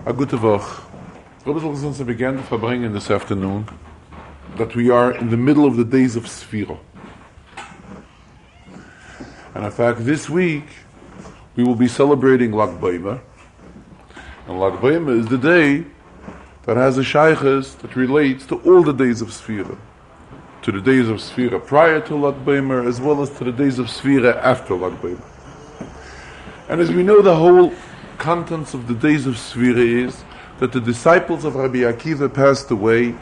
A gute Woche. Rabbi since we began the Farbrengen this afternoon, that we are in the middle of the days of Sphira. And in fact, this week, we will be celebrating Lag Baimer. And Lag Baimer is the day that has a shaykhis that relates to all the days of Sphira. To the days of Sphira prior to Lag Baimer, as well as to the days of Sphira after Lag Baimer. And as we know, the whole contents of the days of Sphira is that the disciples of Rabbi Akiva passed away,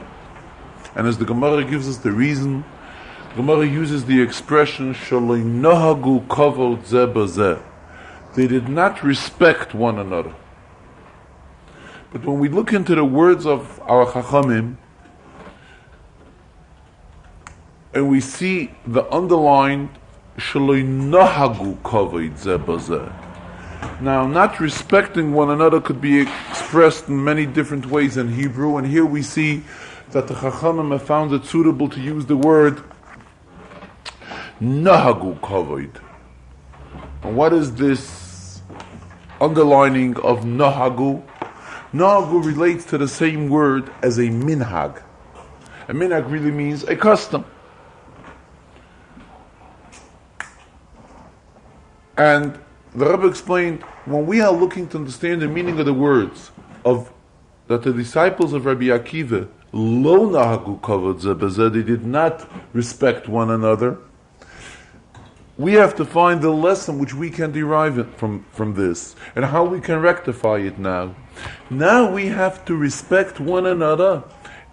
and as the Gemara gives us the reason, the Gemara uses the expression Shaloi nohagu kavod zeh b'zeh. They did not respect one another. But when we look into the words of our Chachamim, and we see the underlined Shaloi nohagu kavod zeh b'zeh. Now, not respecting one another could be expressed in many different ways in Hebrew, and here we see that the Chachamim have found it suitable to use the word Nahagu Kavod. And what is this underlining of Nahagu? Nahagu relates to the same word as a minhag. A minhag really means a custom. And the Rebbe explained, when we are looking to understand the meaning of the words of that the disciples of Rabbi Akiva, lo nahagu kavod zeh b'zeh, they did not respect one another, we have to find the lesson which we can derive it from this, and how we can rectify it now. Now we have to respect one another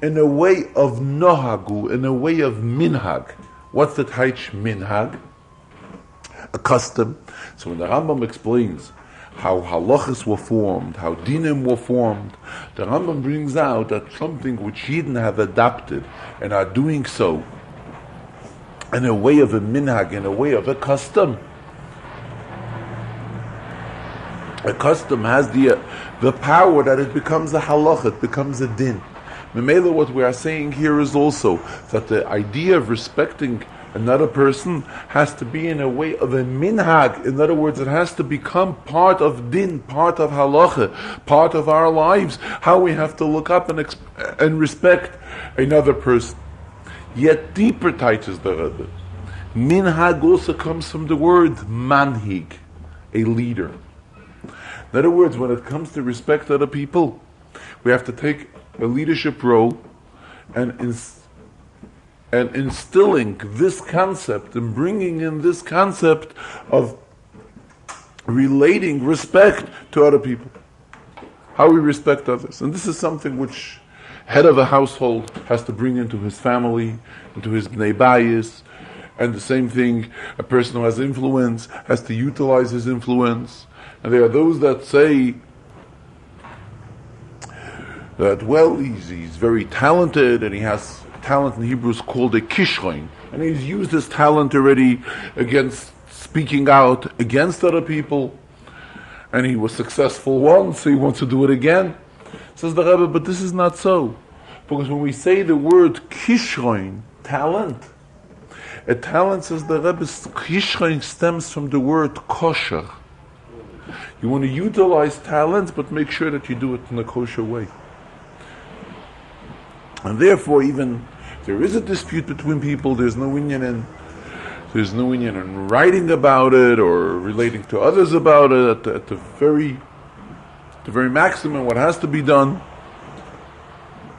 in a way of nahagu, in a way of minhag. What's the taich minhag? A custom. So when the Rambam explains how halachas were formed, how dinim were formed, the Rambam brings out that something which Yidden have adopted and are doing so in a way of a minhag, in a way of a custom. A custom has the power that it becomes a halacha, it becomes a din. Memela, what we are saying here is also that the idea of respecting another person has to be in a way of a minhag. In other words, it has to become part of din, part of halacha, part of our lives, how we have to look up and respect another person. Yet deeper touches the Rebbe. Minhag also comes from the word manhig, a leader. In other words, when it comes to respect other people, we have to take a leadership role and instilling this concept and bringing in this concept of relating respect to other people. How we respect others. And this is something which head of a household has to bring into his family, into his bnei bayis, and the same thing, a person who has influence has to utilize his influence. And there are those that say that, well, he's very talented, and he has talent in Hebrew is called a kishrein, and he's used his talent already against speaking out against other people, and he was successful once, so he wants to do it again. Says the Rebbe, but this is not so, because when we say the word kishrein, talent, a talent, says the Rebbe, kishrein stems from the word kosher. You want to utilize talent, but make sure that you do it in a kosher way. And therefore, even there is a dispute between people, there's no inyan in writing about it or relating to others about it at the very maximum what has to be done.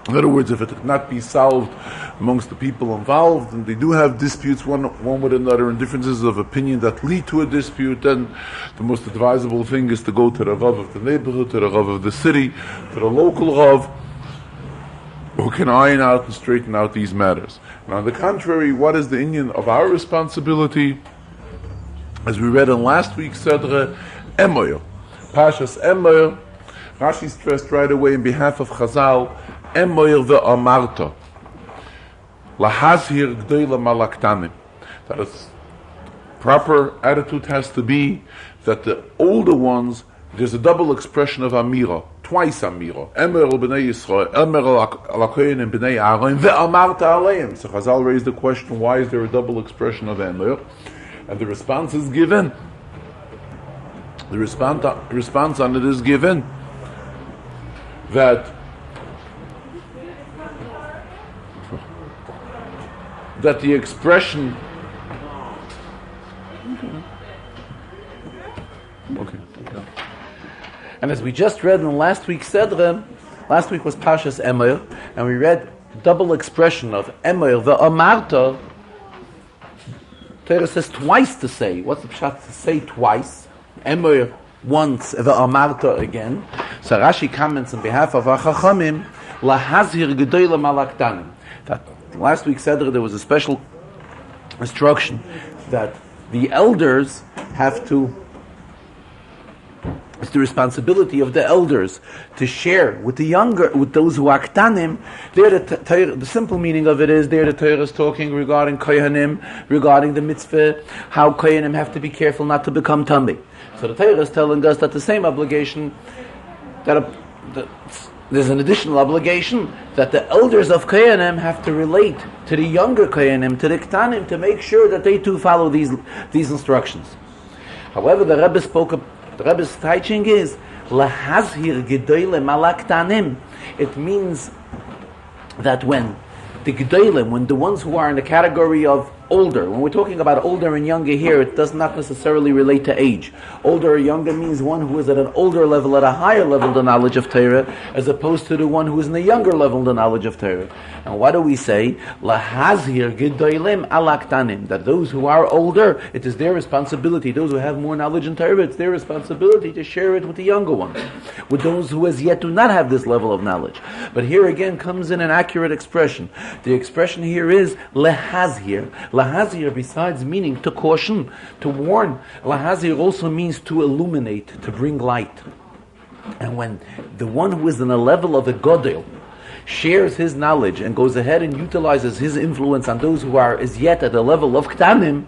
In other words, if it cannot be solved amongst the people involved, and they do have disputes one with another and differences of opinion that lead to a dispute, then the most advisable thing is to go to the Rav of the neighborhood, to the Rav of the city, to the local Rav, who can iron out and straighten out these matters. And on the contrary, what is the inyan of our responsibility? As we read in last week's Chazarah, Emoyer. Pashas Emoyer, Rashi stressed right away in behalf of Chazal, Emoyer ve'amarta. Lahazhir g'doila malaktanim. That is, proper attitude has to be that the older ones, there's a double expression of Amira. Twice Amira. Emer b'nei Yisrael, Emer al-Akoyin and b'nei Aaron, ve'amarta aleim. So Chazal raised the question, why is there a double expression of Emer? And the response is given. The response on it is given. that the expression and as we just read in last week's Sedre, last week was Pashas Emer, and we read double expression of Emer, the Amarta. Torah says twice to say. What's the pshat to say twice? Emer once, the Amarta again. So Rashi comments on behalf of our Chachamim, Lahazir Gedoyle Malaktanim. That last week Sedre there was a special instruction that the elders have to. It's the responsibility of the elders to share with the younger, with those who are ktanim. The simple meaning of it is, there the Torah is talking regarding kohanim, regarding the mitzvah, how kohanim have to be careful not to become tamei. So the Torah is telling us that the same obligation, there's an additional obligation that the elders of kohanim have to relate to the younger kohanim, to the ktanim, to make sure that they too follow these instructions. However, the Rebbe's teaching is lahazhir gedoyle malaktanim. It means that when the gedolim, when the ones who are in the category of older, when we're talking about older and younger here, it does not necessarily relate to age. Older or younger means one who is at an older level, at a higher level, the knowledge of Torah, as opposed to the one who is in the younger level, the knowledge of Torah. And what do we say? Lahazhir gedolim alaktanim. That those who are older, it is their responsibility. Those who have more knowledge in Torah, it's their responsibility to share it with the younger ones, with those who as yet do not have this level of knowledge. But here again comes in an accurate expression. The expression here is lehazhir. Lahazir, besides meaning to caution, to warn, lahazir also means to illuminate, to bring light. And when the one who is in a level of a godel shares his knowledge and goes ahead and utilizes his influence on those who are as yet at the level of ktanim,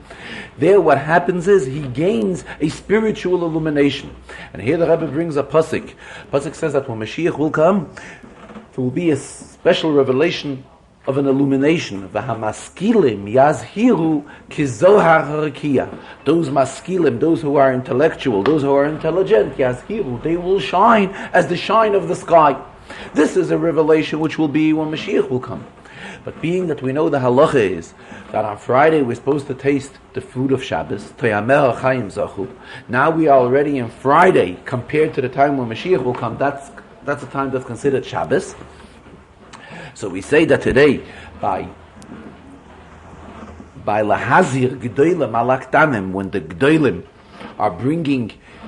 there what happens is he gains a spiritual illumination. And here the Rebbe brings a pasuk. Pasuk says that when Mashiach will come, there will be a special revelation of an illumination. V'hamaskilim yazhiru kizohar harakia. Those maskilim, those who are intellectual, those who are intelligent, yazhiru, they will shine as the shine of the sky. This is a revelation which will be when Mashiach will come. But being that we know the halacha is that on Friday we're supposed to taste the food of Shabbos, Toyamer Chaim Zachu. Now we are already in Friday compared to the time when Mashiach will come. That's a time that's considered Shabbos. So we say that today, by lahazir gedolim alaktanim, when the gedolim are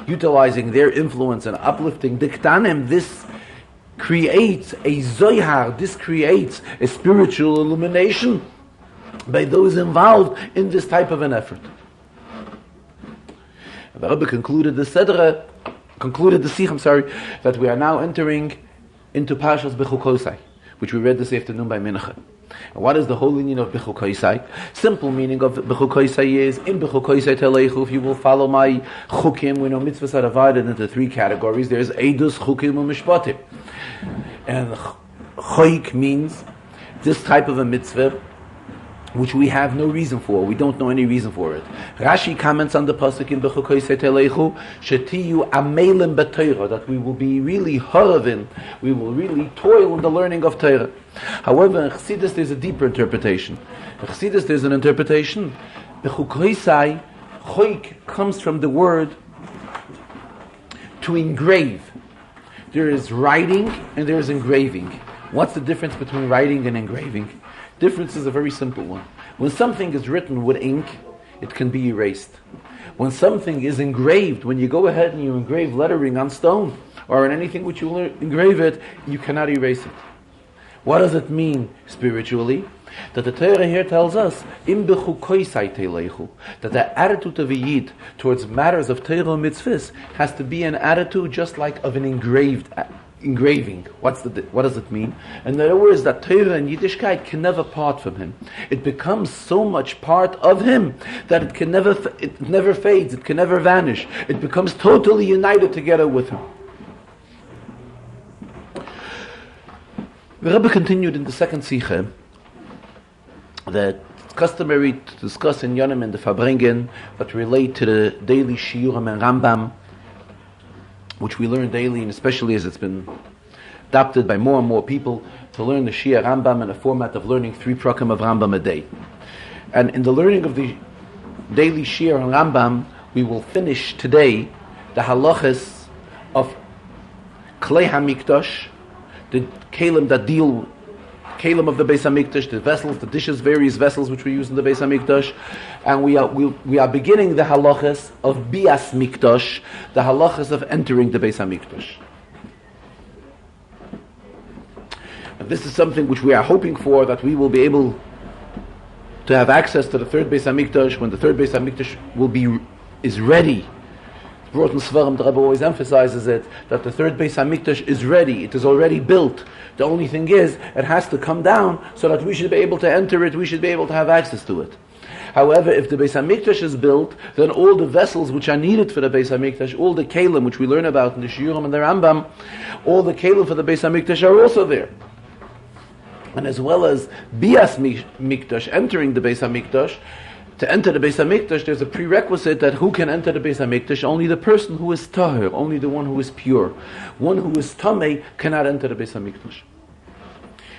utilizing their influence and uplifting the ktanim, this creates a zohar, this creates a spiritual illumination by those involved in this type of an effort. The Rebbe concluded the Sikh, that we are now entering into Parshas Bechukosai, which we read this afternoon by Mincha. And what is the whole meaning of Bechukosai? Simple meaning of Bechukosai is, in Bechukosai Telechu, if you will follow my chukim, we know mitzvahs are divided into three categories. There's Eidus, Chukim, and Mishpatim. And Choik means this type of a mitzvah which we have no reason for. We don't know any reason for it. Rashi comments on the pasuk in Bechukosei Telechu, Shetiyu amelim b'Torah, that we will be really haravin, we will really toil in the learning of Torah. However, in Chassidus there's a deeper interpretation. In Chassidus there's an interpretation. Bechukosei, choik comes from the word to engrave. There is writing and there is engraving. What's the difference between writing and engraving? Difference is a very simple one. When something is written with ink, it can be erased. When something is engraved, when you go ahead and you engrave lettering on stone or on anything which you will engrave it, you cannot erase it. What does it mean spiritually? That the Torah here tells us, Im bechukosai telechu, that the attitude of a Yid towards matters of Torah and mitzvahs has to be an attitude just like of an engraving. What does it mean? In other words, that Torah and Yiddishkeit can never part from him. It becomes so much part of him that it never fades, it can never vanish. It becomes totally united together with him. The Rebbe continued in the second Sikha that it's customary to discuss in Yonim and the Farbrengen that relate to the daily Shiurim and Rambam, which we learn daily, and especially as it's been adopted by more and more people to learn the Shia Rambam in a format of learning 3 prakim of Rambam a day. And in the learning of the daily Shia and Rambam, we will finish today the halachas of Klei HaMikdash, the kelim that deal, kelim of the Beis HaMikdash, the vessels, the dishes, various vessels which we use in the Beis HaMikdash, and we are beginning the halachas of Bias Mikdash, the halachas of entering the Beis HaMikdash. And this is something which we are hoping for, that we will be able to have access to the third Beis HaMikdash when the third Beis HaMikdash is ready. Brought in Svarim, the Rebbe always emphasizes it, that the third Beis HaMikdash is ready, it is already built. The only thing is, it has to come down so that we should be able to enter it, we should be able to have access to it. However, if the Beis HaMikdash is built, then all the vessels which are needed for the Beis HaMikdash, all the kelim which we learn about in the Shiurim and the Rambam, all the kelim for the Beis HaMikdash are also there. And as well as Bias Mikdash, entering the Beis HaMikdash, to enter the Beis HaMikdash, there's a prerequisite that who can enter the Beis HaMikdash? Only the person who is tahir, only the one who is pure. One who is tamei cannot enter the Beis HaMikdash.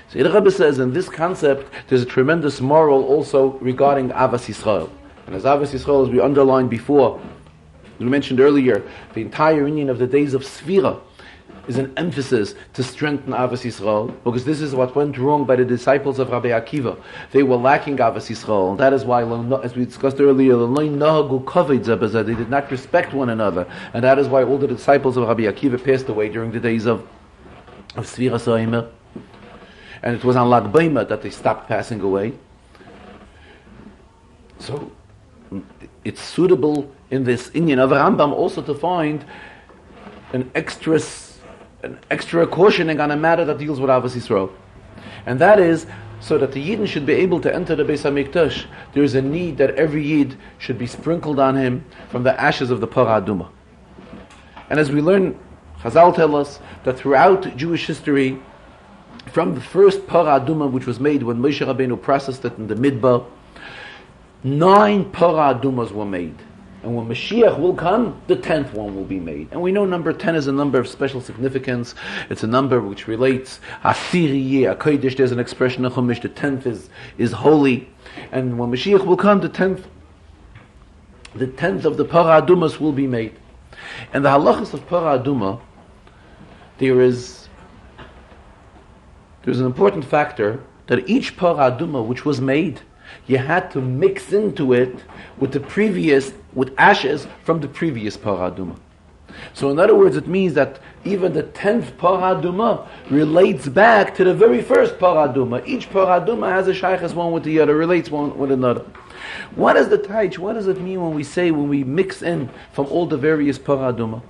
So the Rebbe says in this concept, there's a tremendous moral also regarding Avas Yisrael. And as Avas Yisrael, as we underlined before, we mentioned earlier, the entire union of the days of Sfira is an emphasis to strengthen Avas Yisrael, because this is what went wrong by the disciples of Rabbi Akiva. They were lacking Avas Yisrael, and that is why, as we discussed earlier, they did not respect one another, and that is why all the disciples of Rabbi Akiva passed away during the days of Sfira Soimer, and it was on Lag Baima that they stopped passing away. So it's suitable in this Inyan of Rambam also to find an extra cautioning on a matter that deals with Avos Yisrael. And that is, so that the Yidden should be able to enter the Beis HaMikdash, there is a need that every Yid should be sprinkled on him from the ashes of the Parah Adumah. And as we learn, Chazal tell us that throughout Jewish history, from the first Parah Adumah which was made when Moshe Rabbeinu processed it in the Midbar, 9 Parah Adumahs were made. And when Mashiach will come, the 10th one will be made. And we know number 10 is a number of special significance. It's a number which relates Asiri HaKodesh. There's an expression in Chumash, the 10th is holy. And when Mashiach will come, the 10th of the Parah Adumas will be made. And the halachas of Parah Adumah, there's an important factor that each Parah Adumah which was made, you had to mix into it with ashes from the previous Parah Adumah. So in other words, it means that even the 10th Parah Adumah relates back to the very first Parah Adumah. Each Parah Adumah has a shaykhs one with the other, relates one with another. What is the taich? What does it mean when we mix in from all the various Parah Adumah?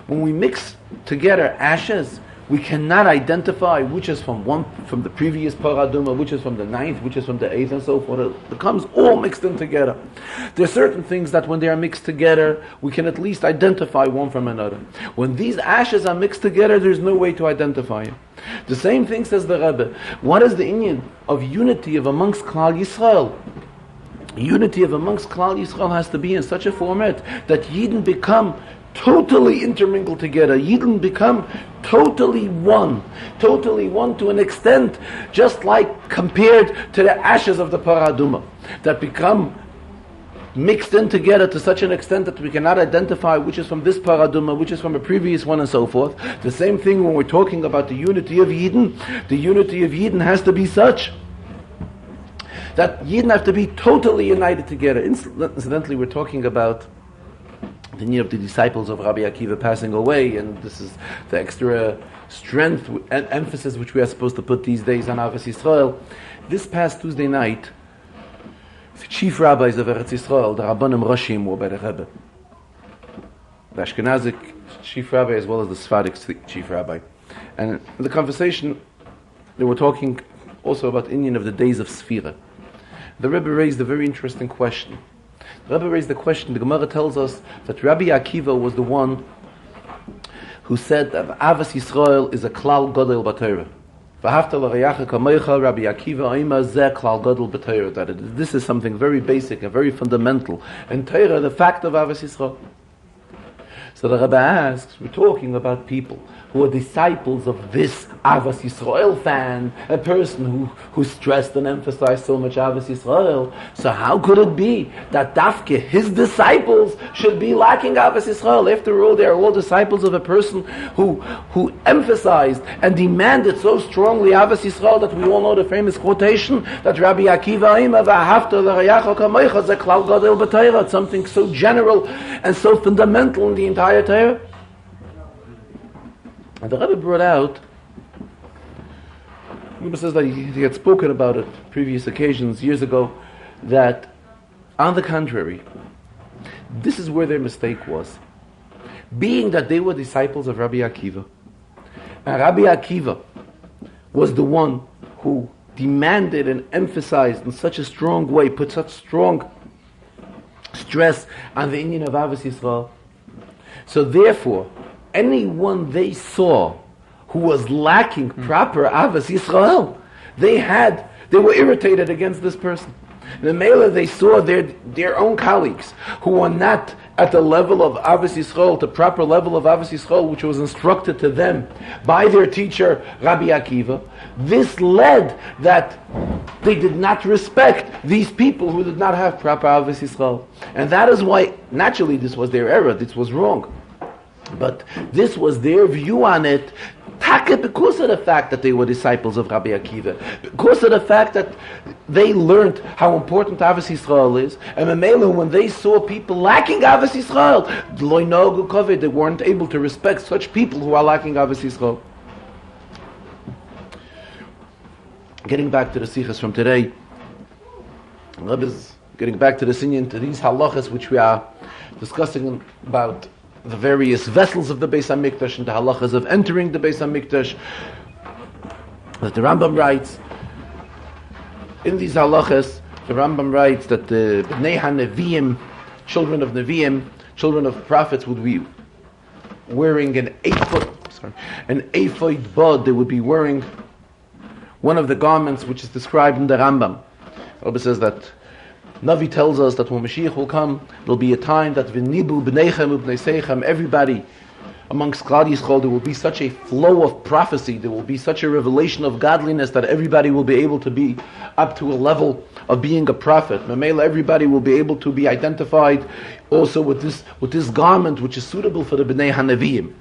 When we mix together ashes, we cannot identify which is from the previous Parah Adumah, which is from the 9th, which is from the 8th, and so forth. It becomes all mixed in together. There are certain things that when they are mixed together, we can at least identify one from another. When these ashes are mixed together, there's no way to identify it. The same thing says the Rebbe. What is the inyan of unity of amongst Klal Yisrael? Unity of amongst Klal Yisrael has to be in such a format that Yidden become totally intermingled together. Yidden become totally one to an extent, just like compared to the ashes of the Parah Adumah, that become mixed in together to such an extent that we cannot identify which is from this Parah Adumah, which is from a previous one, and so forth. The same thing when we're talking about the unity of Yidden. The unity of Yidden has to be such that Yidden have to be totally united together. Incidentally, we're talking about the need of the disciples of Rabbi Akiva passing away, and this is the extra strength and emphasis which we are supposed to put these days on Avos Yisrael. This past Tuesday night, the chief rabbis of Eretz Yisrael, the Rabbanim Roshim, were by the Rebbe. The Ashkenazic chief rabbi as well as the Sephardic chief rabbi. And in the conversation, they were talking also about Inyan of the days of Sfira. The Rebbe raised a very interesting question. The Rebbe raised the question, the Gemara tells us that Rabbi Akiva was the one who said that Avas Yisrael is a klal gadol b'Torah. V'ahavta l'reyacha kamocha, Rabbi Akiva oimer zeh klal gadol b'Torah. That this is something very basic and very fundamental. And Torah, the fact of Avas Yisrael. So the Rebbe asks, we're talking about people who are disciples of this Avas Yisrael fan, a person who stressed and emphasized so much Avas Yisrael. So how could it be that Dafke, his disciples, should be lacking Avas Yisrael? After all, they are all disciples of a person who emphasized and demanded so strongly Avas Yisrael that we all know the famous quotation that Rabbi Akiva Ima v'ahavta l'rayacha kamoicha ze klal gadol b'Torah. It's something so general and so fundamental in the entire Torah. And the Rebbe brought out, the Rebbe says that he had spoken about it previous occasions years ago, that on the contrary, this is where their mistake was. Being that they were disciples of Rabbi Akiva, and Rabbi Akiva was the one who demanded and emphasized in such a strong way, put such strong stress on the Indian of Avos Yisrael. So therefore, anyone they saw who was lacking proper Avos Yisrael, they were irritated against this person. The Mela, they saw their own colleagues who were not at the level of Avos Yisrael, the proper level of Avos Yisrael, which was instructed to them by their teacher Rabbi Akiva. This led that they did not respect these people who did not have proper Avos Yisrael, and that is why naturally this was their error. This was wrong. But this was their view on it, because of the fact that they were disciples of Rabbi Akiva, because of the fact that they learned how important Avos Yisrael is, and Mamela, when they saw people lacking Avos Yisrael, they weren't able to respect such people who are lacking Avos Yisrael. Getting back to the Sichas from today, Rebbe's getting back to the Sinyan, to these halachas which we are discussing about the various vessels of the Beis HaMikdash and the halachas of entering the Beis HaMikdash, that the Rambam writes. In these halachas, the Rambam writes that the Bnei HaNeviim, children of Neviim, children of prophets, would be wearing an ephod bod. They would be wearing one of the garments which is described in the Rambam. The Rebbe says that Navi tells us that when Mashiach will come, there will be a time that v'nibu b'neichem u'b'neisechem, everybody amongst Klal Yisrael, there will be such a flow of prophecy, there will be such a revelation of godliness that everybody will be able to be up to a level of being a prophet. Mamela, everybody will be able to be identified also with this garment which is suitable for the Bnei HaNeviim.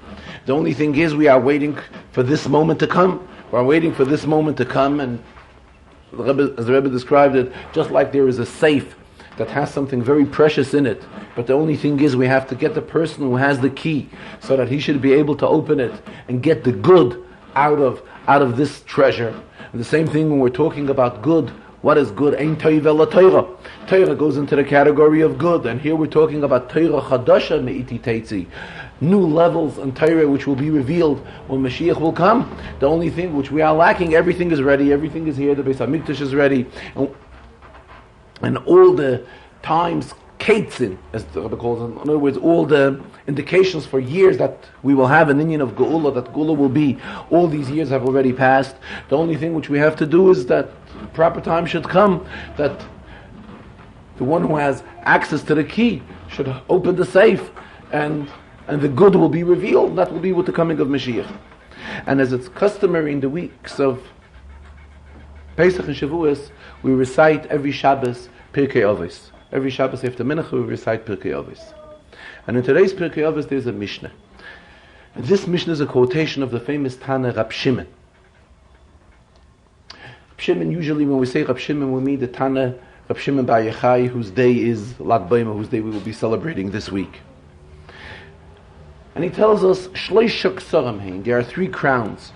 The only thing is, we are waiting for this moment to come. We are waiting for this moment to come, and as the Rebbe described it, just like there is a safe that has something very precious in it, but the only thing is we have to get the person who has the key so that he should be able to open it and get the good out of this treasure. And the same thing when we're talking about good. What is good? Ein toiv ela Torah. Torah goes into the category of good, and here we're talking about Torah chadasha me'iti teitzi, new levels in Torah which will be revealed when Mashiach will come. The only thing which we are lacking, everything is ready, everything is here, the Beis HaMikdash is ready, and all the times keitzin, as the Rebbe calls it, in other words, all the indications for years that we will have an Inyan of Geula, that Geula will be, all these years have already passed. The only thing which we have to do is that the proper time should come, that the one who has access to the key should open the safe, and the good will be revealed. That will be with the coming of Mashiach. And as it's customary in the weeks of Pesach and Shavuos, we recite every Shabbos Pirkei Avos. Every Shabbos after Mincha we recite Pirkei Avos. And in today's Pirkei Avos there's a Mishnah. And this Mishnah is a quotation of the famous Tana Rab Shimon. Rab Shimon, usually when we say Rab Shimon, we mean the Tana Rab Shimon Bar Yochai, whose day is Lag B'Omer, whose day we will be celebrating this week. And he tells us, Shloisha Ksarim Hein, there are 3 crowns.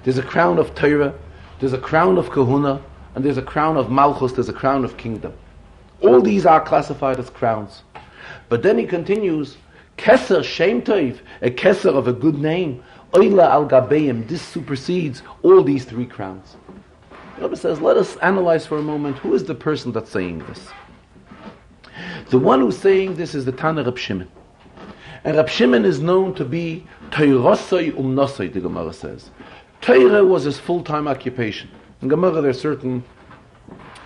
There's a crown of Torah, there's a crown of Kahuna, and there's a crown of Malchus, there's a crown of kingdom. All these are classified as crowns. But then he continues, Keser Shem Tov, a Keser of a good name, Oila Al Gabeim, this supersedes all these 3 crowns. The Rebbe says, let us analyze for a moment, who is the person that's saying this? The one who's saying this is the Tana Rab Shimon. And Rab Shimon is known to be Teirosoi Nosoi, the Gemara says. Torah was his full-time occupation. In Gemara there are certain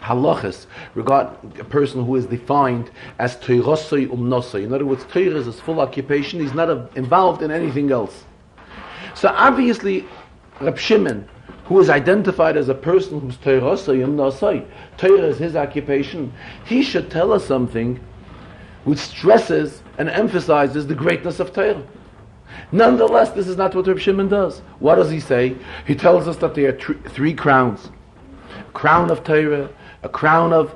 halachas regarding a person who is defined as teirosoi nosoi. In other words, Torah is his full occupation. He's not involved in anything else. So obviously, Reb Shimon, who is identified as a person who's teirosoi nosoi, Torah is his occupation, he should tell us something which stresses and emphasizes the greatness of Torah. Nonetheless, this is not what Reb Shimon does. What does he say? He tells us that there are three crowns. A crown of Torah, a crown of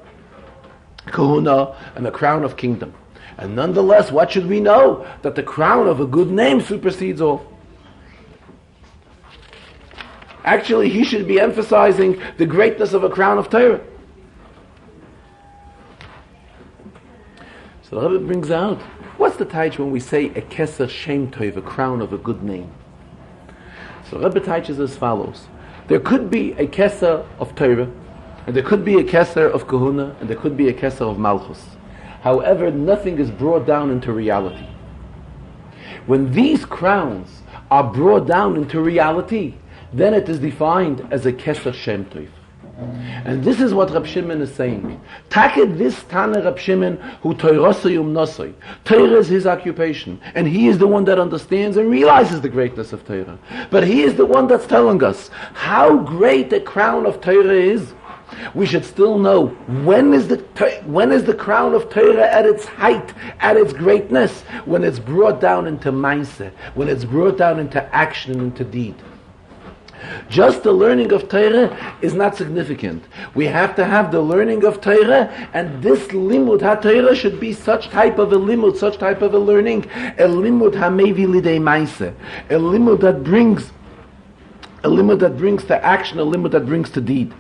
kahuna, and a crown of kingdom. And nonetheless, what should we know? That the crown of a good name supersedes all. Actually, he should be emphasizing the greatness of a crown of Torah. So the Rebbe brings out, what's the taich when we say a keser shem tov, a crown of a good name? So the Rebbe teiches as follows. There could be a keser of Torah, and there could be a keser of kahuna, and there could be a keser of malchus. However, nothing is brought down into reality. When these crowns are brought down into reality, then it is defined as a keser shem tov. And this is what Reb Shimon is saying. Take this Tana Reb Shimon who Torosoi nosoi. Torah is his occupation, and he is the one that understands and realizes the greatness of Torah. But he is the one that's telling us how great the crown of Torah is. We should still know when is the crown of Torah at its height, at its greatness, when it's brought down into Maaseh, when it's brought down into action and into deed. Just the learning of Torah is not significant. We have to have the learning of Torah, and this limud ha-Torah should be such type of a limud, such type of a learning, a limud ha-mevi lidei maaseh, a limud that brings to action, a limud that brings to deed.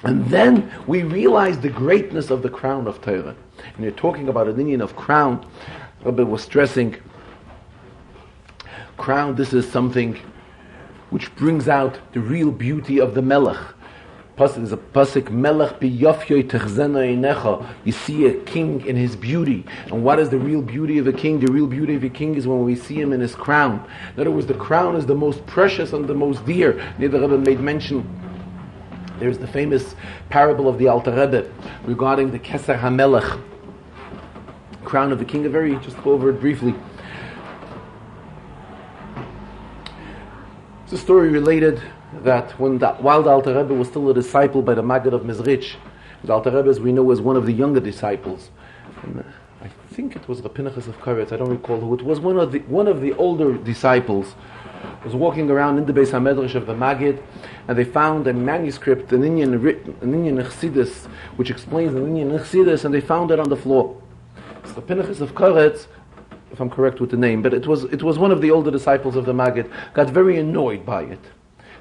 And then we realize the greatness of the crown of Torah. And you're talking about an inyan of crown. Rabbi was stressing, crown, this is something which brings out the real beauty of the melech. There's a pasuk, melech biyofyoi techzena einecha. You see a king in his beauty. And what is the real beauty of a king? The real beauty of a king is when we see him in his crown. In other words, the crown is the most precious and the most dear. The Rebbe made mention, there's the famous parable of the Alter Rebbe regarding the Keser HaMelech, crown of the king. Just go over it briefly. It's a story related that while the Alter Rebbe was still a disciple by the Maggid of Mezrich, the Alter Rebbe, as we know, was one of the younger disciples. And I think it was the Pinchas of Koretz, I don't recall who. It was one of the older disciples. Was walking around in the Beis HaMedrash of the Maggid, and they found a manuscript, an Inyan Chassidus, which explains the Inyan Chassidus, and they found it on the floor. It's the Pinchas of Koretz, if I'm correct with the name, but it was one of the older disciples of the Maggid, got very annoyed by it.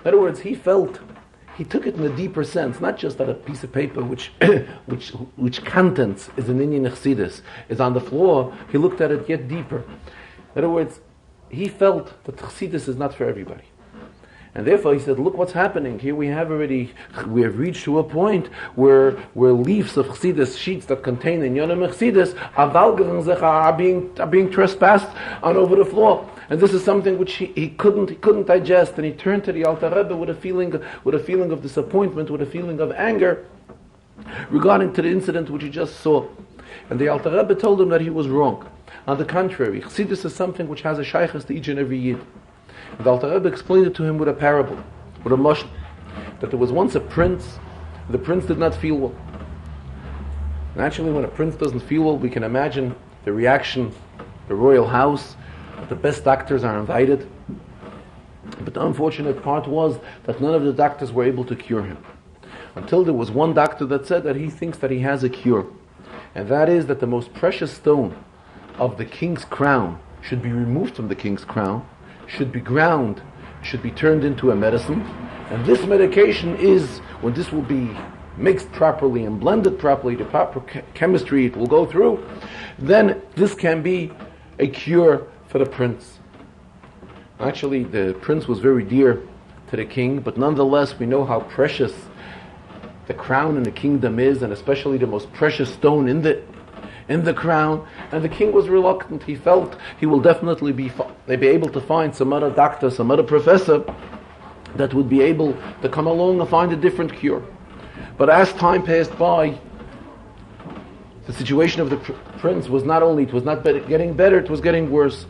In other words, he took it in a deeper sense, not just that a piece of paper which contents is an Inyan Chassidus is on the floor. He looked at it yet deeper. In other words, he felt that Chassidus is not for everybody. And therefore he said, look what's happening. Here we have reached to a point where leaves of Chassidus, sheets that contain in Yonim Chassidus, are being trespassed on over the floor. And this is something which he couldn't digest, and he turned to the Alter Rebbe with a feeling of disappointment, with a feeling of anger regarding to the incident which he just saw. And the Alter Rebbe told him that he was wrong. On the contrary, Chassidus is something which has a shaykhus to each and every yid. And the Alter Rebbe explained it to him with a parable, with a mashal, that there was once a prince. The prince did not feel well. Naturally, when a prince doesn't feel well, we can imagine the reaction, the royal house, the best doctors are invited. But the unfortunate part was that none of the doctors were able to cure him. Until there was one doctor that said that he thinks that he has a cure. And that is that the most precious stone of the king's crown should be removed from the king's crown, should be ground, should be turned into a medicine. And this medication is, when this will be mixed properly and blended properly, the proper chemistry it will go through, then this can be a cure for the prince. Actually, the prince was very dear to the king, but nonetheless we know how precious the crown in the kingdom is, and especially the most precious stone in the crown. And the king was reluctant. He felt he will definitely be able to find some other doctor, some other professor that would be able to come along and find a different cure. But as time passed by, the situation of the prince was not getting better, it was getting worse.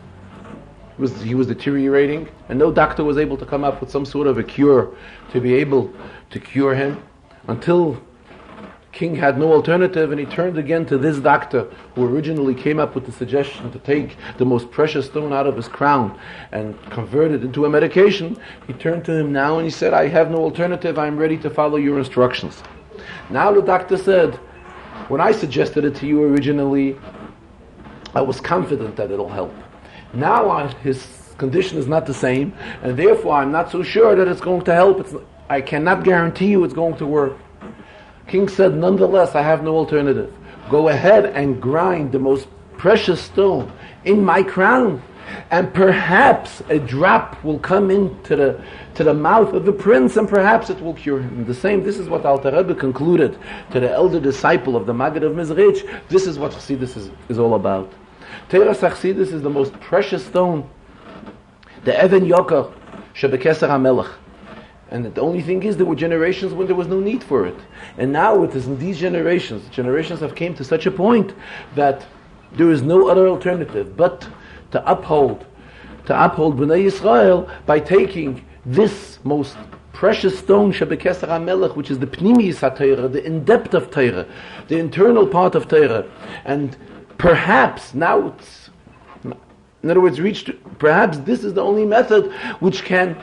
He was deteriorating, and no doctor was able to come up with some sort of a cure to be able to cure him, until King had no alternative, and he turned again to this doctor who originally came up with the suggestion to take the most precious stone out of his crown and convert it into a medication. He turned to him now and he said, I have no alternative, I'm ready to follow your instructions. Now the doctor said, when I suggested it to you originally, I was confident that it'll help. Now his condition is not the same, and therefore I'm not so sure that it's going to help. I cannot guarantee you it's going to work. King said, nonetheless, I have no alternative. Go ahead and grind the most precious stone in my crown, and perhaps a drop will come into the mouth of the prince, and perhaps it will cure him. This is what Alter Rebbe concluded to the elder disciple of the Maggid of Mizrich. This is what Chassidus is all about. Teras Chassidus is the most precious stone, the Even Yokar Shebekeser HaMelech. And the only thing is, there were generations when there was no need for it. And now it is in these generations have came to such a point that there is no other alternative but to uphold Bnei Yisrael by taking this most precious stone, Shebekeser HaMelech, which is the Pnimiyus HaTorah, the in-depth of Torah, the internal part of Torah, and perhaps now it's, in other words, perhaps this is the only method which can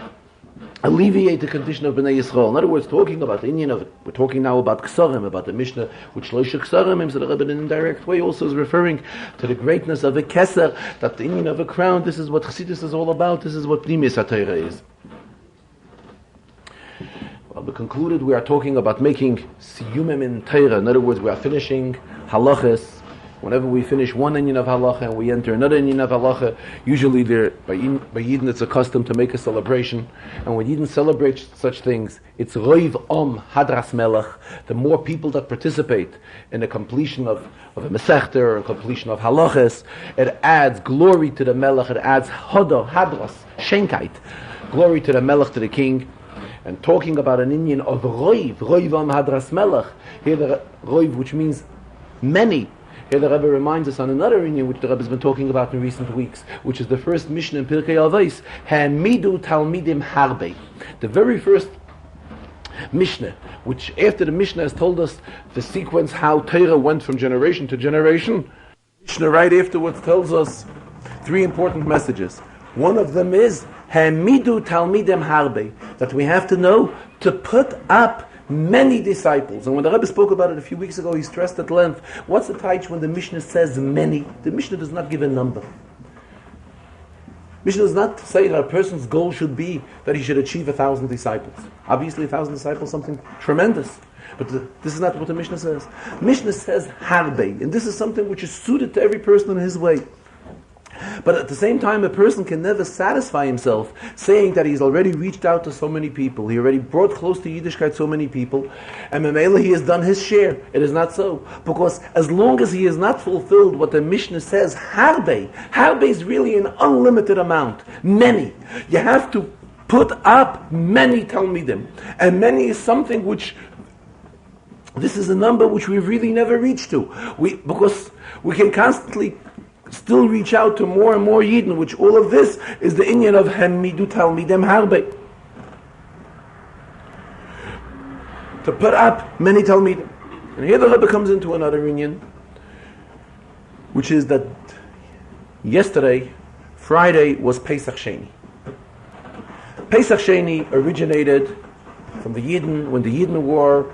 alleviate the condition of Bnei Yisrael. In other words, talking about the Indian we're talking now about Ksarim, about the Mishnah, which Loisha Ksarim, so the Rebbe in an indirect way also is referring to the greatness of a Keser, that the Indian of a crown, this is what Chassidus is all about, this is what Pnimiyus HaTorah is. Well, we concluded we are talking about making Siyumim in Torah. In other words, we are finishing halachas. Whenever we finish one inyan of halacha and we enter another inyan of halacha, usually by Yidden it's a custom to make a celebration. And when Yidden celebrate such things, it's Roiv Hadras Melech. The more people that participate in the completion of a Masechta or a completion of halachas, it adds glory to the Melech, it adds Hadras, Shenkait, glory to the Melech, to the king. And talking about an inyan of Roiv Hadras Melech, here the Roiv, which means many. Here the Rebbe reminds us on another inyan which the Rebbe has been talking about in recent weeks, which is the first Mishnah in Pirkei Avos, Ha'midu Talmidim Harbe. The very first Mishnah, which after the Mishnah has told us the sequence how Torah went from generation to generation, Mishnah right afterwards tells us three important messages. One of them is Ha'midu Talmidim Harbe, that we have to know to put up many disciples. And when the Rebbe spoke about it a few weeks ago, he stressed at length, what's the taich when the Mishnah says many? The Mishnah does not give a number. Mishnah does not say that a person's goal should be that he should achieve 1,000 disciples. Obviously 1,000 disciples is something tremendous. But this is not what the Mishnah says. Mishnah says harbe, and this is something which is suited to every person in his way. But at the same time, a person can never satisfy himself saying that he's already reached out to so many people, he already brought close to Yiddishkeit so many people, and Memela he has done his share. It is not so. Because as long as he has not fulfilled what the Mishnah says, harbe is really an unlimited amount. Many. You have to put up many Talmidim. And many is something which, this is a number which we've really never reached to. Because we can constantly still reach out to more and more Yidden, which all of this is the inyan of Ha'midu Talmidim Harbe. To put up many Talmidim. And here the Rebbe comes into another inyan, which is that yesterday, Friday, was Pesach Sheni. Pesach Sheni originated from the Yidden, when the Yidden were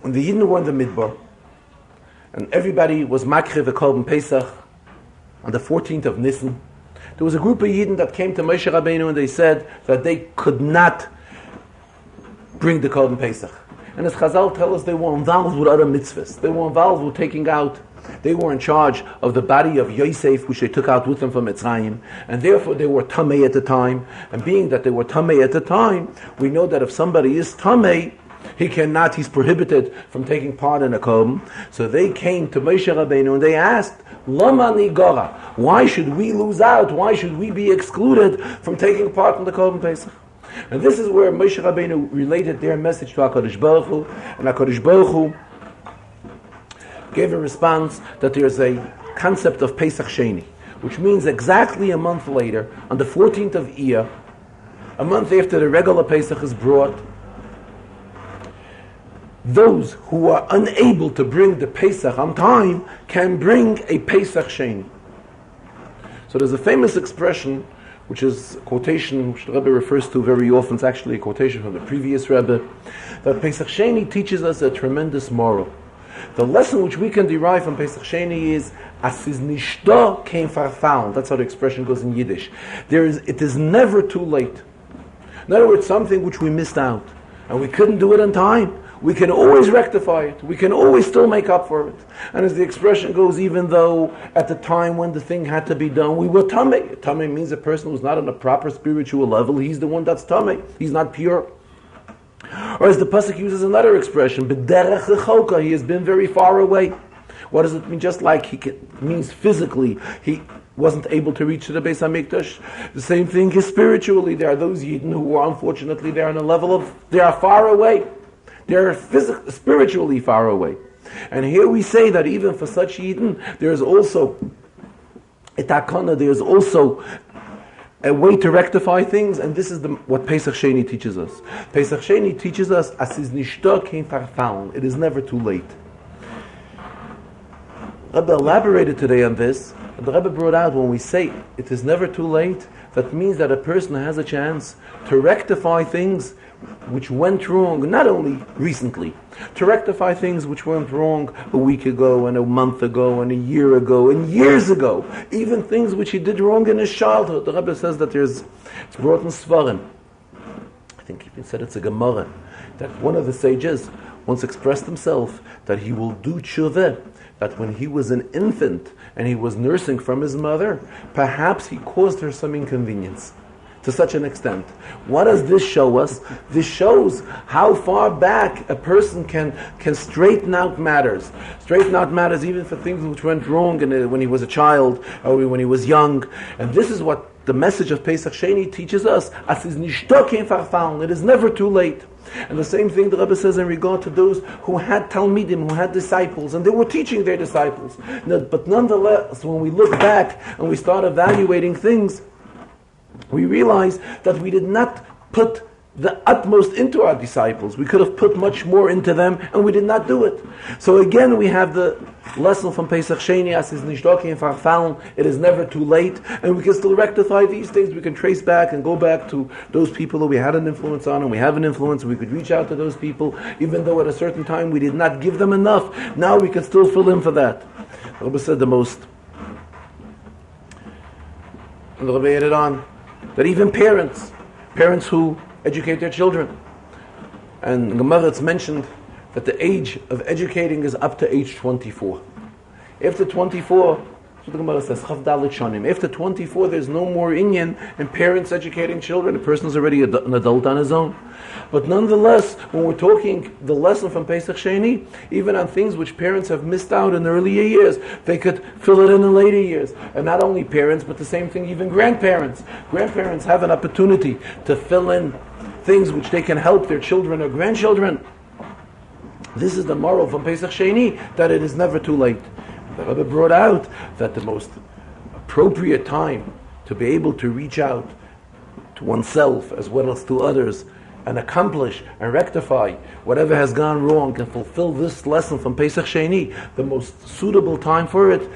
in the Midbar. And everybody was makriv a korban Pesach on the 14th of Nisan. There was a group of Yidden that came to Moshe Rabbeinu and they said that they could not bring the korban Pesach. And as Chazal tell us, they were involved with other mitzvahs. They were involved with they were in charge of the body of Yosef, which they took out with them from Mitzrayim. And therefore they were tamei at the time. And being that they were tamei at the time, we know that if somebody is tamei, he's prohibited from taking part in a korban. So they came to Moshe Rabbeinu and they asked, Lama nigora, why should we lose out? Why should we be excluded from taking part in the korban Pesach? And this is where Moshe Rabbeinu related their message to HaKadosh Baruch Hu, and HaKadosh Baruch Hu gave a response that there's a concept of Pesach Sheni, which means exactly a month later, on the 14th of Iyar, a month after the regular Pesach is brought, those who are unable to bring the Pesach on time can bring a Pesach Sheni. So there's a famous expression, which is a quotation which the Rebbe refers to very often. It's actually a quotation from the previous Rebbe, that Pesach Sheni teaches us a tremendous moral. The lesson which we can derive from Pesach Sheni is "As is nishto kein farfallen." That's how the expression goes in Yiddish. It is never too late. In other words, something which we missed out, and we couldn't do it on time, we can always rectify it. We can always still make up for it. And as the expression goes, even though at the time when the thing had to be done, we were tamei. Tamei means a person who's not on a proper spiritual level. He's the one that's tamei. He's not pure. Or as the pasuk uses another expression, b'derech lechoka, he has been very far away. What does it mean? Just like it means physically, he wasn't able to reach to the Beis HaMikdash. The same thing is spiritually. There are those Yidden who are unfortunately they are on a level of, they are far away. They are spiritually far away. And here we say that even for such Yidden, there is also a takana, there is also a way to rectify things, and this is what Pesach Sheni teaches us. Pesach Sheni teaches us, "As is nishto kein farfallen." It is never too late. Rebbe elaborated today on this, and the Rebbe brought out when we say it is never too late, that means that a person has a chance to rectify things which went wrong, not only recently, to rectify things which went wrong a week ago and a month ago and a year ago and years ago, even things which he did wrong in his childhood. The Rebbe says that it's brought in Svarim. I think he said it's a Gemara, that one of the sages once expressed himself that he will do tshuva, that when he was an infant and he was nursing from his mother, perhaps he caused her some inconvenience. To such an extent. What does this show us? This shows how far back a person can straighten out matters. Straighten out matters even for things which went wrong when he was a child or when he was young. And this is what the message of Pesach Sheni teaches us. As is nishto kein farfallen. It is never too late. And the same thing the Rebbe says in regard to those who had Talmidim, who had disciples, and they were teaching their disciples. But nonetheless, when we look back and we start evaluating things, we realize that we did not put the utmost into our disciples. We could have put much more into them, and we did not do it. So again, we have the lesson from Pesach Sheni, "As is nishto kein farfallen." It is never too late, and we can still rectify these things. We can trace back and go back to those people that we had an influence on, and we have an influence. We could reach out to those people, even though at a certain time we did not give them enough. Now we can still fill in for that. The Rebbe said the most, and the Rebbe added on, that even parents who educate their children, and in Gemara it's mentioned that the age of educating is up to age 24. After 24, that's what the Gemara says, Chav Dalet Shanim. After 24, there's no more inyan in parents educating children. The person is already an adult on his own. But nonetheless, when we're talking the lesson from Pesach Sheni, even on things which parents have missed out in earlier years, they could fill it in later years. And not only parents, but the same thing even grandparents. Grandparents have an opportunity to fill in things which they can help their children or grandchildren. This is the moral from Pesach Sheni, that it is never too late. The Rebbe brought out that the most appropriate time to be able to reach out to oneself as well as to others and accomplish and rectify whatever has gone wrong and fulfill this lesson from Pesach Sheni, the most suitable time for it,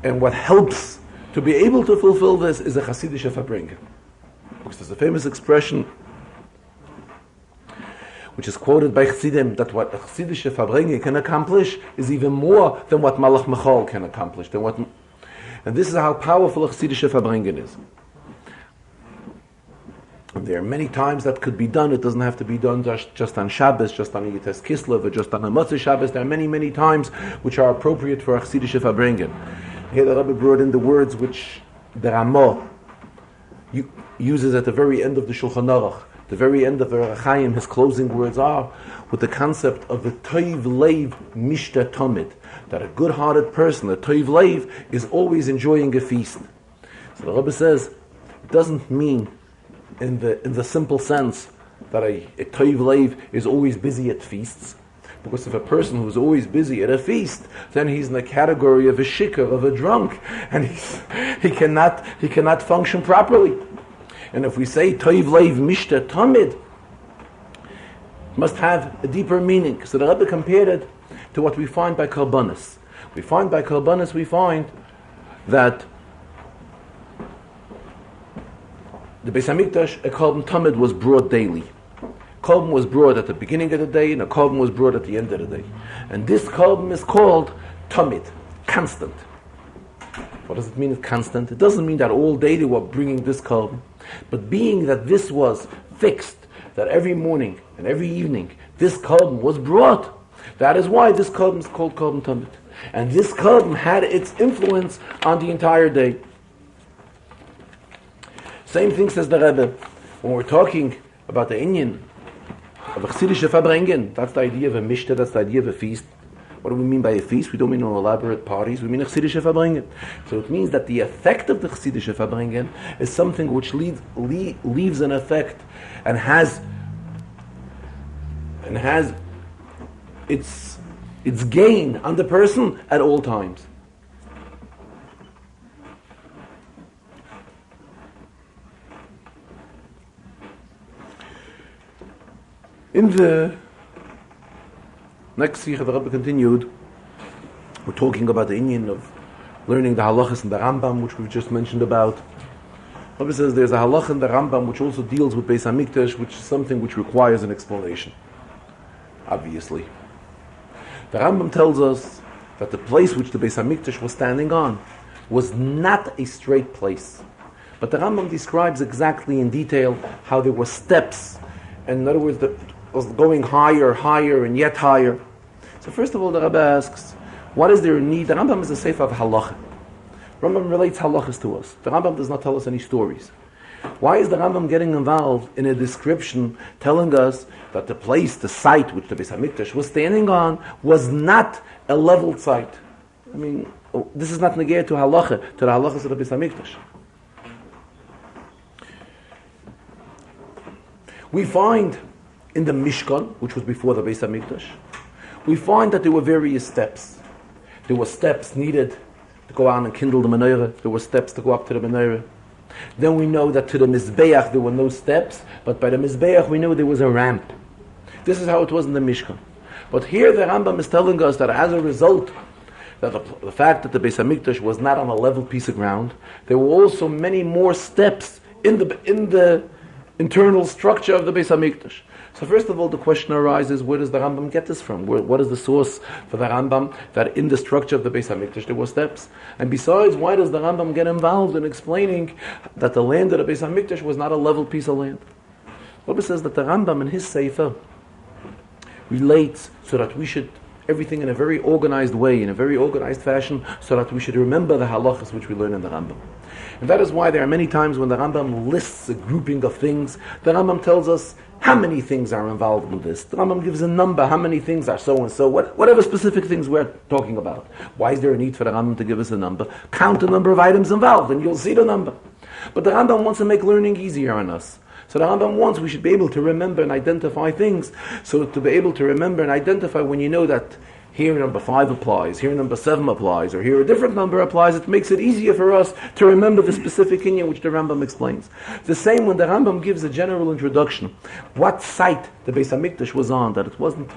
and what helps to be able to fulfill this is a Chasidische Farbrengen. Because there's a famous expression which is quoted by Chassidim, that what a Chasidische Farbrengen can accomplish is even more than what Malach Michal can accomplish. And this is how powerful a Chasidische Farbrengen is. And there are many times that could be done. It doesn't have to be done just on Shabbos, just on Yites Kislev, or just on a Motzei Shabbos. There are many, many times which are appropriate for a Chasidische Farbrengen. Here the Rebbe brought in the words which the Ramah uses at the very end of the Shulchan Aruch. The very end of the Orach Chaim, his closing words are with the concept of the Toiv Leiv Mishta Tomid, that a good-hearted person, a Toiv Leiv, is always enjoying a feast. So the Rebbe says, it doesn't mean in the simple sense that a toiv leiv is always busy at feasts. Because if a person who's always busy at a feast, then he's in the category of a shikar, of a drunk, and he cannot function properly. And if we say toiv leiv mishta tamid, it must have a deeper meaning. So the Rebbe compared it to what we find by Karbanis. We find that the Beis Hamikdash, a Korban Tamid was brought daily. Korban was brought at the beginning of the day, and a Korban was brought at the end of the day. And this Korban is called Tamid, constant. What does it mean, constant? It doesn't mean that all day they were bringing this Korban, but being that this was fixed, that every morning and every evening this Korban was brought, that is why this Korban is called Korban Tamid. And this Korban had its influence on the entire day. Same thing says the Rebbe when we're talking about the inyan of a chassidische Farbrengen. That's the idea of a mishta, that's the idea of a feast. What do we mean by a feast? We don't mean elaborate parties, we mean a chassidische Farbrengen. So it means that the effect of the chassidische Farbrengen is something which leaves an effect and has its gain on the person at all times. In the next Sikha, the Rebbe continued. We're talking about the inyan of learning the halachas and the Rambam, which we've just mentioned about. The Rebbe says there's a halach in the Rambam which also deals with Beis Hamikdash, which is something which requires an explanation. Obviously, the Rambam tells us that the place which the Beis Hamikdash was standing on was not a straight place, but the Rambam describes exactly in detail how there were steps, and in other words, it was going higher, and yet higher. So first of all, the Rebbe asks, what is there need? The Rambam is a sefer of halacha. Rambam relates halachas to us. The Rambam does not tell us any stories. Why is the Rambam getting involved in a description telling us that the place, the site which the Beis Hamikdash was standing on was not a leveled site? I mean, this is not negayah to halacha, to the halachas of the Beis Hamikdash. We find in the Mishkan, which was before the Beis Hamikdash, we find that there were various steps. There were steps needed to go on and kindle the menorah. There were steps to go up to the menorah. Then we know that to the Mizbeach there were no steps, but by the Mizbeach we know there was a ramp. This is how it was in the Mishkan. But here the Rambam is telling us that as a result, that the fact that the Beis Hamikdash was not on a level piece of ground, there were also many more steps in the internal structure of the Beis Hamikdash. So first of all, the question arises, where does the Rambam get this from? What is the source for the Rambam that in the structure of the Beis Hamikdash there were steps? And besides, why does the Rambam get involved in explaining that the land of the Beis Hamikdash was not a level piece of land? Rabbi says that the Rambam in his Sefer relates so that we should, everything in a very organized way, in a very organized fashion, so that we should remember the halachas which we learn in the Rambam. And that is why there are many times when the Rambam lists a grouping of things, the Rambam tells us how many things are involved in this. The Rambam gives a number, how many things are so and so, whatever specific things we're talking about. Why is there a need for the Rambam to give us a number? Count the number of items involved and you'll see the number. But the Rambam wants to make learning easier on us. So the Rambam wants we should be able to remember and identify things. So to be able to remember and identify when you know that here number 5 applies, here number 7 applies, or here a different number applies, it makes it easier for us to remember the specific inyan which the Rambam explains. The same when the Rambam gives a general introduction, what site the Beis Hamikdash was on, that it wasn't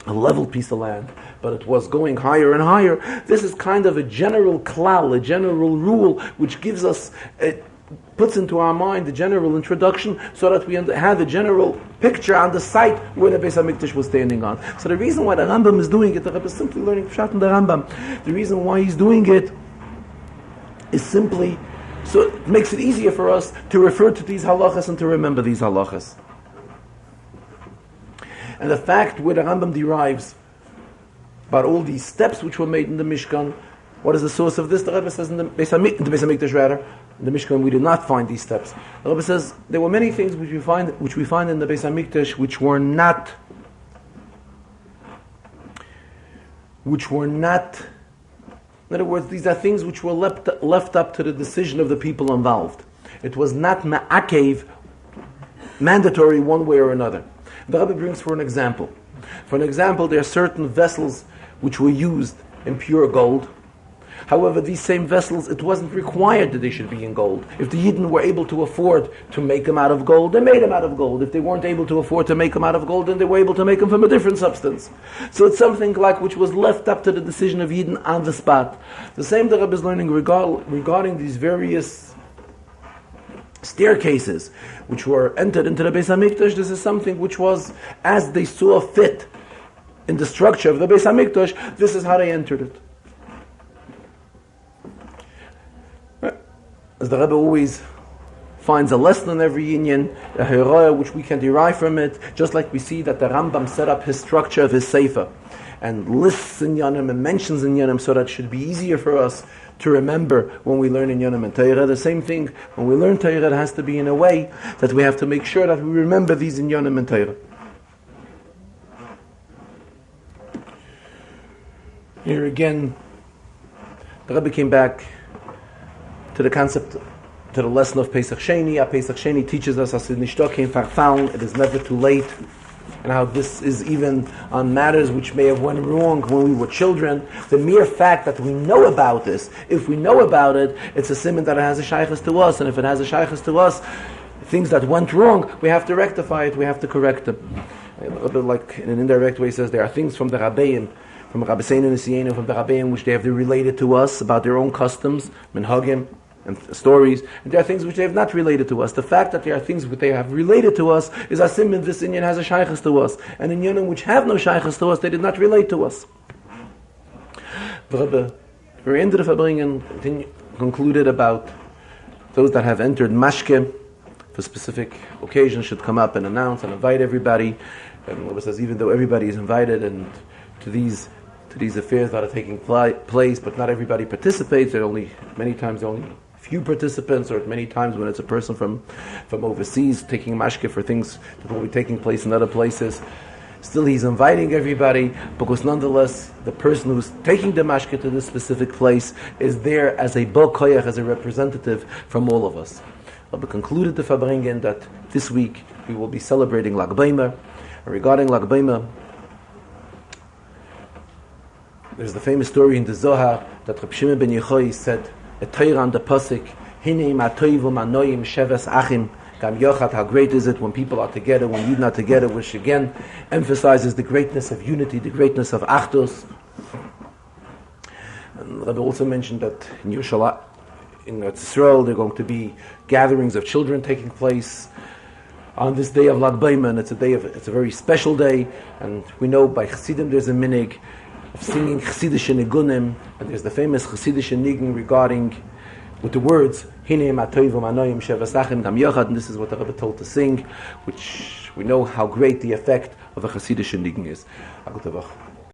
a level piece of land, but it was going higher and higher. This is kind of a general klal, a general rule, which gives us, puts into our mind the general introduction so that we have a general picture on the site where the Beis HaMikdash was standing on. So the reason why the Rambam is doing it, the Rebbe is simply learning Pshat in the Rambam. The reason why he's doing it is simply so it makes it easier for us to refer to these halachas and to remember these halachas. And the fact where the Rambam derives about all these steps which were made in the Mishkan, what is the source of this? The Rebbe says in the Beis HaMikdash rather, in the Mishkan we did not find these steps. The Rebbe says there were many things which we find in the Beis HaMikdash which were not, in other words, these are things which were left up to the decision of the people involved. It was not ma'akev mandatory one way or another. The Rebbe brings for an example. For an example, there are certain vessels which were used in pure gold. However, these same vessels, it wasn't required that they should be in gold. If the Yidden were able to afford to make them out of gold, they made them out of gold. If they weren't able to afford to make them out of gold, then they were able to make them from a different substance. So it's something like which was left up to the decision of Yidden on the spot. The same the Rebbe is learning regarding these various staircases which were entered into the Beis HaMikdash. This is something which was as they saw fit in the structure of the Beis HaMikdash. This is how they entered it. As the Rebbe always finds a lesson in every union, a heraya which we can derive from it, just like we see that the Rambam set up his structure of his Sefer and lists in Yonim and mentions in Yonim so that it should be easier for us to remember when we learn in Yonim and Torah. The same thing, when we learn Torah, it has to be in a way that we have to make sure that we remember these in Yonim and Torah. Here again, the Rebbe came back to the concept, to the lesson of Pesach Sheni. Pesach Sheni teaches us as it is never too late, and how this is even on matters which may have went wrong when we were children. The mere fact that we know about this, if we know about it, it's a siman that it has a shaykhus to us, and if it has a shaykhus to us, things that went wrong, we have to rectify it, we have to correct them. A little bit like in an indirect way, he says there are things from the Rabbeim, from Rabbi Seinu Nisiyenu, from the Rabbeim, which they have related to us about their own customs, minhagim, and stories, and there are things which they have not related to us. The fact that there are things which they have related to us is a siman this inyan has a shaykhus to us, and in Yonim which have no shaykhus to us, they did not relate to us. The Rebbe, very end of the Farbrengen, concluded about those that have entered mashke for specific occasions should come up and announce and invite everybody. And the Rebbe says even though everybody is invited and to these affairs that are taking place, but not everybody participates. There are many times only few participants, or many times when it's a person from overseas taking mashke for things that will be taking place in other places. Still, he's inviting everybody, because nonetheless, the person who's taking the mashke to this specific place is there as a bo koyach, as a representative from all of us. Rabbi concluded the Farbrengen that this week we will be celebrating Lag Baimer. Regarding Lag Baimer, there's the famous story in the Zohar that Reb Shimon ben Yochai said a Torah on the pasuk, "Hinei ma'toiv u'ma'noim sheves achim gam yochad." How great is it when people are together, when Yidden are together, which again emphasizes the greatness of unity, the greatness of Achdus. And Rabbi also mentioned that in Yerushalayim, in Israel, there are going to be gatherings of children taking place on this day of Lag Baimer, and it's a very special day. And we know by Chassidim there's a minig of singing Chassidische Nigunim, and there's the famous Chassidische Nigun regarding with the words Hinei ma'toiv u'ma'noim sheves achim gam yochad, and this is what the Rebbe told to sing, which we know how great the effect of a Chassidische Nigun is.